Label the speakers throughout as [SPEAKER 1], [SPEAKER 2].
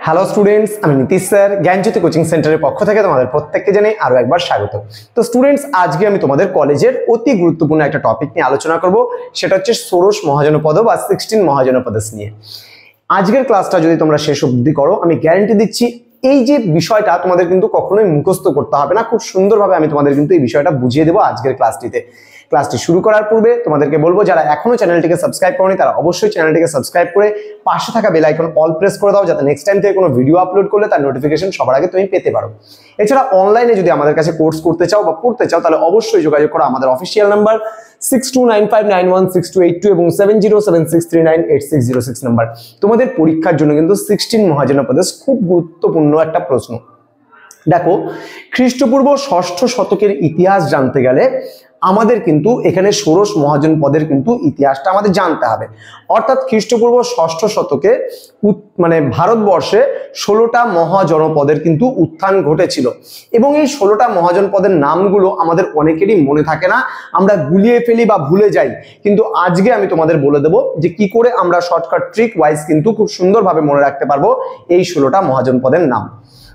[SPEAKER 1] Hello students, আমি Nitish sir জ্ঞানজ্যোতি coaching সেন্টারের পক্ষ থেকে তোমাদের প্রত্যেককে জানাই আরো একবার স্বাগত। তো স্টুডেন্টস, আজকে আমি তোমাদের কলেজের অতি গুরুত্বপূর্ণ একটা টপিক নিয়ে আলোচনা করব, সেটা হচ্ছে ষোড়শ মহাজনপদ বা 16 মহাজনপদস নিয়ে। আজকের ক্লাসটা যদি তোমরা শেষ অবধি করো, আমি গ্যারান্টি দিচ্ছি এই যে বিষয়টা তোমাদের কিন্তু কখনোই মুখস্থ করতে হবে না, খুব সুন্দরভাবে আমি তোমাদের কিন্তু এই বিষয়টা বুঝিয়ে দেবো আজকের ক্লাসটিতে। ক্লাসটি শুরু করার পূর্বে তোমাদেরকে বলবো, যারা এখনো চ্যানেলটিকে সাবস্ক্রাইব করোনি তারা অবশ্যই চ্যানেলটিকে সাবস্ক্রাইব করে পাশে থাকা বেল আইকন অল প্রেস করে দাও, যাতে নেক্সট টাইম থেকে কোনো ভিডিও আপলোড করলে তার নোটিফিকেশন সবার আগে তুমি পেতে পারো। এছাড়া অনলাইনে যদি আমাদের কাছে কোর্স করতে চাও বা পড়তে চাও, তাহলে অবশ্যই যোগাযোগ করো আমাদের অফিসিয়াল নাম্বার 6295916282 এবং 7076398606 নাম্বার। তোমাদের পরীক্ষার জন্য কিন্তু 16 মহাজনপদস খুব গুরুত্বপূর্ণ একটা প্রশ্ন। দেখো, খ্রিস্টপূর্ব 6ষ্ঠ শতকের ইতিহাস জানতে গেলে আমাদের কিন্তু এখানে ষোড়শ মহাজনপদের কিন্তু ইতিহাসটা আমাদের জানতে হবে। অর্থাৎ খ্রিস্টপূর্ব 6ষ্ঠ শতকে মানে ভারতবর্ষে 16টা মহাজনপদের কিন্তু উত্থান ঘটেছিল, এবং এই 16টা মহাজনপদের নামগুলো আমাদের অনেকেরই মনে থাকে না, আমরা গুলিয়ে ফেলি বা ভুলে যাই। কিন্তু আজকে আমি তোমাদের বলে দেবো যে কি করে আমরা শর্টকাট ট্রিক ওয়াইজ কিন্তু খুব সুন্দরভাবে মনে রাখতে পারবো এই 16টা মহাজনপদের নাম।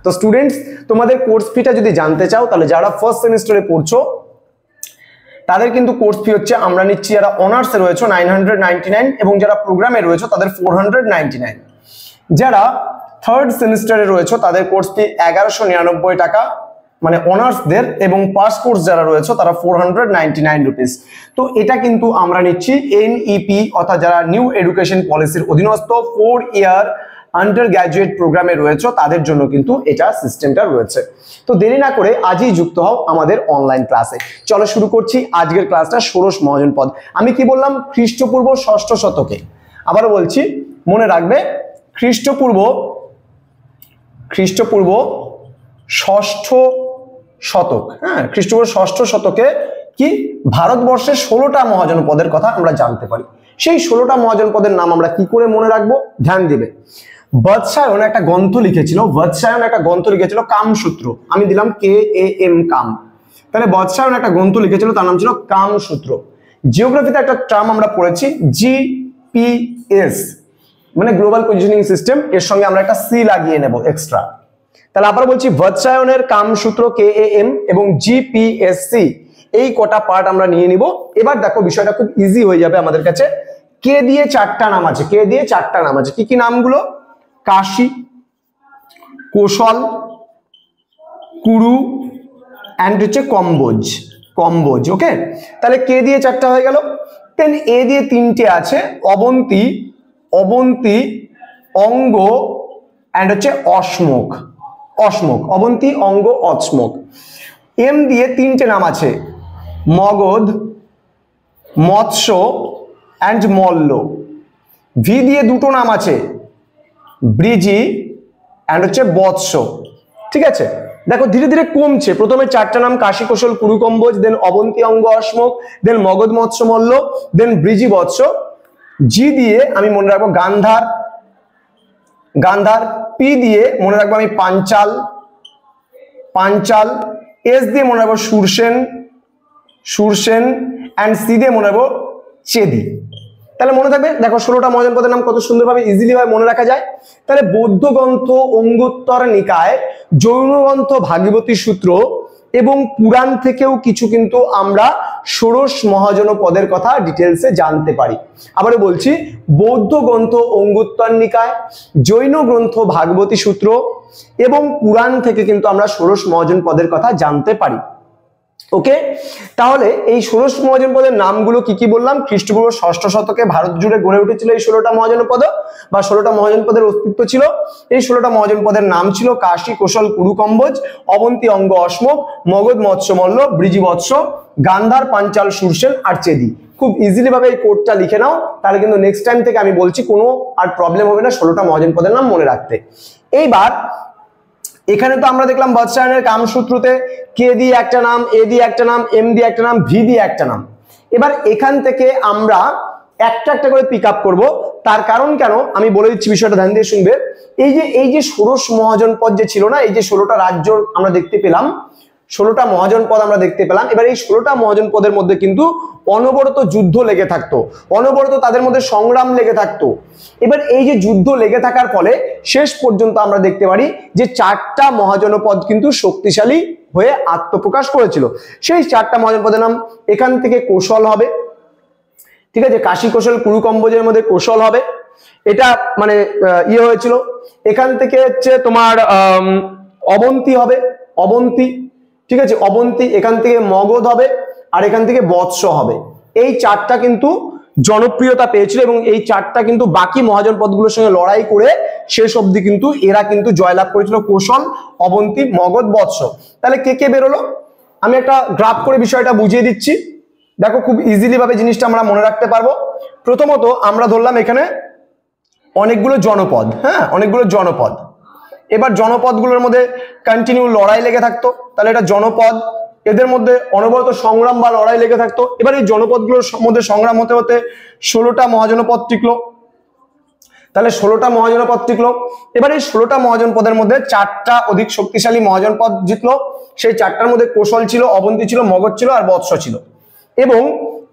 [SPEAKER 1] তো স্টুডেন্টস, তোমাদের কোর্স ফিটা যদি জানতে চাও, তাহলে যারা ফার্স্ট সেমিস্টারে পড়ছো তাদের কিন্তু কোর্স ফি হচ্ছে, আমরা নিচ্ছি যারা অনার্সে রয়েছে 999 এবং যারা প্রোগ্রামে রয়েছে তাদের 499। যারা থার্ড সেমিস্টারে রয়েছে তাদের কোর্স ফি 1199 টাকা, মানে অনার্সদের, এবং পাস কোর্স যারা রয়েছে তারা 499 রুপিস। তো এটা কিন্তু আমরা নিচ্ছি NEP অর্থাৎ যারা নিউ এডুকেশন পলিসির অধীনস্থ 4 ইয়ার আন্ডার গ্র্যাজুয়েট প্রোগ্রামে রয়েছে তাদের জন্য কিন্তু এটা সিস্টেমটা রয়েছে। তো দেরি না করে আজই যুক্ত হও আমাদের অনলাইন ক্লাসে। চলো শুরু করছি আজকের ক্লাসটা ষোড়শ মহাজনপদ। আমি কি বললাম? খ্রিস্টপূর্ব 6ষ্ঠ শতকে। আবারও বলছি, মনে রাখবে, খ্রিস্টপূর্ব 6ষ্ঠ শতক। হ্যাঁ, খ্রিস্টপূর্ব 6ষ্ঠ শতকে কি ভারতবর্ষে 16টা মহাজনপদের কথা আমরা জানতে পারি। সেই 16টা মহাজনপদের নাম আমরা কি করে মনে রাখবো? ধ্যান দিবে। বৎসায়ন একটা গ্রন্থ লিখেছিল, কামসূত্র। আমি দিলাম KAM, কাম। তাহলে বৎসায়ন একটা গ্রন্থ লিখেছিল, তার নাম ছিল কামসূত্র। জিওগ্রাফিতে একটা টার্ম আমরা পড়েছি GPS, মানে গ্লোবাল পজিশনিং সিস্টেম। এর সঙ্গে আমরা একটা C লাগিয়ে নেব এক্সট্রা। তাহলে আবার বলছি, বৎসায়নের কামসূত্র KAM এবং GPSC, এই কটা পার্ট আমরা নিয়ে নিব। এবার দেখো, বিষয়টা খুব ইজি হয়ে যাবে আমাদের কাছে। কে দিয়ে 4টা নাম আছে, কি কি নামগুলো? কাশী, কোশল, কুরু এন্ড হচ্ছে কম্বোজ। ওকে, তাহলে কে দিয়ে 4টা হয়ে গেল। দেন এ দিয়ে 3টে আছে, অবন্তী, অঙ্গ এন্ড হচ্ছে অশ্মক। অবন্তী, অঙ্গ, অশ্মক। এম দিয়ে 3টে নাম আছে, মগধ, মৎস্য এন্ড মল্ল। ভি দিয়ে 2টো নাম আছে, ব্রিজি এন্ড হচ্ছে বৎস। ঠিক আছে, দেখো ধীরে ধীরে কমছে। প্রথমে 4টা নাম, কাশী, কোশল, কুরু, কম্বোজ, দেন অবন্তী, অঙ্গ, অশ্মক, দেন মগধ, মৎস্য, মল্ল, দেন ব্রিজি, বৎস। জি দিয়ে আমি মনে রাখবো গান্ধার। পি দিয়ে মনে রাখবো আমি পাঞ্চাল। এস দিয়ে মনে রাখবো সুরসেন এন্ড সি দিয়ে মনে রাখবো চেদি। তাহলে মনে থাকবে, দেখো 16টা মহাজনপদের নাম কত সুন্দরভাবে ইজিলি ভাবে মনে রাখা যায়। তাহলে বৌদ্ধ গ্রন্থ অঙ্গুত্তর নিকায়, জৈন গ্রন্থ ভাগীরথী সূত্র এবং পুরাণ থেকেও কিছু কিন্তু আমরা ষোড়শ মহাজনপদের কথা ডিটেলসে জানতে পারি। আবারও বলছি, বৌদ্ধ গ্রন্থ অঙ্গুত্তর নিকায়, জৈন গ্রন্থ ভাগবতী সূত্র এবং পুরাণ থেকে কিন্তু আমরা ষোড়শ মহাজনপদের কথা জানতে পারি। ওকে, তাহলে এই ষোড়শ মহাজনপদের নামগুলো কি কি বললাম? খ্রিস্টপূর্ব 6ষ্ঠ শতকে ভারত জুড়ে গড়ে উঠেছিল এই 16টা মহাজনপদ বা 16টা মহাজনপদের অস্তিত্ব ছিল। এই 16টা মহাজনপদের নাম ছিল কাশী, কোশল, কুরু, কম্বোজ, অবন্তী, অঙ্গ, অশ্মক, মগধ, মৎস্য, মল্ল, ব্রিজি, বৎস, গান্ধার, পাঞ্চাল, সুরসেন আর চেদি। খুব ইজিলি ভাবে এই কোডটা লিখে নাও, তাহলে কিন্তু নেক্সট টাইম থেকে আমি বলছি কোনো আর প্রবলেম হবে না 16টা মহাজনপদের নাম মনে রাখতে। এইবার এখানে তো আমরা দেখলাম বৎসায়নের কামসূত্রতে কে দিয়ে একটা নাম, এ দিয়ে একটা নাম, এম দিয়ে একটা নাম, ভি দিয়ে একটা নাম। এবার এখান থেকে আমরা একটা একটা করে পিক আপ করবো। তার কারণ কেন আমি বলে দিচ্ছি, বিষয়টা ধ্যান দিয়ে শুনবে। এই যে ষোড়শ মহাজনপদ যে ছিল না, এই যে 16টা রাজ্য আমরা দেখতে পেলাম, 16টা মহাজনপদ আমরা দেখতে পেলাম। এবার এই 16টা মহাজনপদের মধ্যে কিন্তু অনবরত যুদ্ধ লেগে থাকতো, অনবরত তাদের মধ্যে সংগ্রাম লেগে থাকতো। এবার এই যে যুদ্ধ লেগে থাকার ফলে শেষ পর্যন্ত আমরা দেখতে পারি যে 4টা মহাজনপদ কিন্তু শক্তিশালী হয়ে আত্মপ্রকাশ করেছিল। সেই 4টা মহাজনপদের নাম, এখান থেকে কোশল হবে, ঠিক আছে, কাশী কোশল কুরু কম্বোজের মধ্যে কোশল হবে, এটা মানে ইয়ে হয়েছিল। এখান থেকে হচ্ছে তোমার অবন্তী হবে, অবন্তী, ঠিক আছে, অবন্তী, এখান থেকে মগধ হবে, আর এখান থেকে বৎস হবে। এই 4টা কিন্তু জনপ্রিয়তা পেয়েছিল এবং এই 4টা কিন্তু বাকি মহাজনপদগুলোর সঙ্গে লড়াই করে শেষ অবধি কিন্তু এরা কিন্তু জয়লাভ করেছিল, কোশল, অবন্তী, মগধ, বৎস। তাহলে কে কে বেরোলো, আমি একটা গ্রাফ করে বিষয়টা বুঝিয়ে দিচ্ছি, দেখো খুব ইজিলি ভাবে জিনিসটা আমরা মনে রাখতে পারবো। প্রথমত আমরা ধরলাম এখানে অনেকগুলো জনপদ, হ্যাঁ, অনেকগুলো জনপদ। এবার জনপদগুলোর মধ্যে কন্টিনিউ লড়াই লেগে থাকতো, তাহলে এটা জনপদ, এদের মধ্যে অনবরত সংগ্রাম বা লড়াই লেগে থাকতো। এবার এই জনপদগুলোর মধ্যে সংগ্রাম হতে হতে 16টা মহাজনপদ টিকলো, তাহলে 16টা মহাজনপদ টিকলো। এবার এই 16টা মহাজনপদের মধ্যে 4টা অধিক শক্তিশালী মহাজনপদ জিতলো। সেই 4টার মধ্যে কোশল ছিল, অবন্তী ছিল, মগধ ছিল আর বৎস ছিল। এবং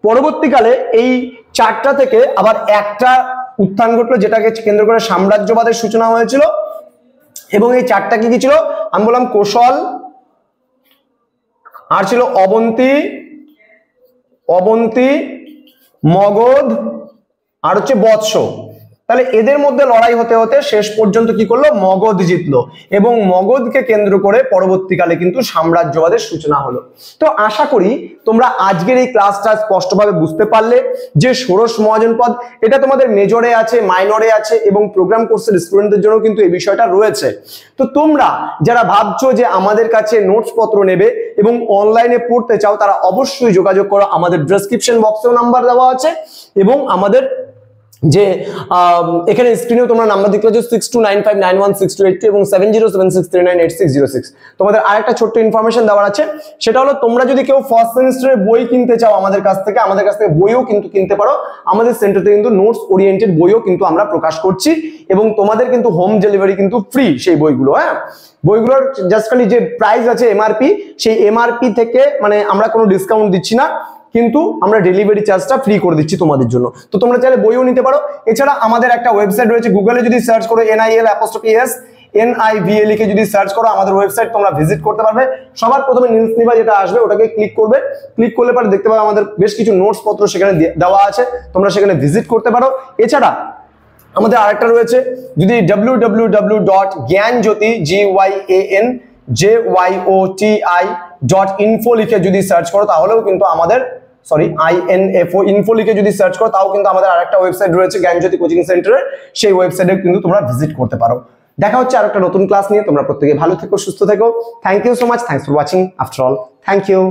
[SPEAKER 1] পরবর্তীকালে এই 4টা থেকে আবার একটা উত্থান ঘটলো, যেটাকে কেন্দ্র করে সাম্রাজ্যবাদের সূচনা হয়েছিল। এবং এই 4টা কি কি ছিল, আমি বললাম কোশল, আর ছিল অবন্তী, অবন্তী, মগধ, আর হচ্ছে বৎস। তাহলে এদের মধ্যে লড়াই হতে হতে শেষ পর্যন্ত কি করলো, মগধ জিতলো এবং মগধকে কেন্দ্র করে পরবর্তীকালে কিন্তু সাম্রাজ্যবাদের সূচনা হলো। তো আশা করি তোমরা আজকের এই ক্লাসটা স্পষ্টভাবে বুঝতে পারলে যে ষোড়শ মহাজনপদ, এটা তোমাদের মেজরে আছে, মাইনরে আছে এবং প্রোগ্রাম কোর্সের স্টুডেন্টদের জন্য কিন্তু এই বিষয়টা রয়েছে। তো তোমরা যারা ভাবছো যে আমাদের কাছে নোটস পত্র নেবে এবং অনলাইনে পড়তে চাও, তারা অবশ্যই যোগাযোগ করো, আমাদের ডেসক্রিপশন বক্সেও নাম্বার দেওয়া আছে এবং আমাদের যে এখানে স্ক্রিনেও তোমরা নাম্বার দেখতে পাচ্ছ 6295916282 এবং 7076398606। তোমাদের আরেকটা ছোট্ট ইনফরমেশন দেওয়ার আছে, সেটা হলো তোমরা যদি কেউ ফার্স্ট সেমিস্টারের বই কিনতে চাও আমাদের কাছ থেকে বইও কিন্তু কিনতে পারো। আমাদের সেন্টারে কিন্তু নোটস ওরিয়েন্টেড বইও কিন্তু আমরা প্রকাশ করছি এবং তোমাদের কিন্তু হোম ডেলিভারি কিন্তু ফ্রি সেই বইগুলো। হ্যাঁ, বইগুলোর জাস্ট খালি যে প্রাইস আছে এমআরপি, সেই এমআরপি থেকে মানে আমরা কোনো ডিসকাউন্ট দিচ্ছি না, কিন্তু আমরা ডেলিভারি চার্জটা ফ্রি করে দিচ্ছি তোমাদের জন্য। তো তোমরা চাইলে বইও নিতে পারো। এছাড়া আমাদের একটা ওয়েবসাইট রয়েছে, গুগলে যদি সার্চ করো NIL লিখে যদি সার্চ করো আমাদের ওয়েবসাইট তোমরা ভিজিট করতে পারবে। সবার প্রথমে নিউজ যেটা আসবে ওটাকে ক্লিক করবে, ক্লিক করলে পরে দেখতে পাবে আমাদের বেশ কিছু নোটস পত্র সেখানে দেওয়া আছে, তোমরা সেখানে ভিজিট করতে পারো। এছাড়া আমাদের আরেকটা রয়েছে, যদি www.gyanjoti.info লিখে যদি সার্চ করো তাহলেও কিন্তু আমাদের info লিখে যদি সার্চ করো তাও কিন্তু আমাদের আরেকটা ওয়েবসাইট রয়েছে জ্ঞানজ্যোতি কোচিং সেন্টারের, সেই ওয়েবসাইটে কিন্তু তোমরা ভিজিট করতে পারো। দেখা হচ্ছে আরেকটা নতুন ক্লাস নিয়ে, তোমরা প্রত্যেকে ভালো থেকো, সুস্থ থেকো। Thank you so much, thanks for watching after all, thank you.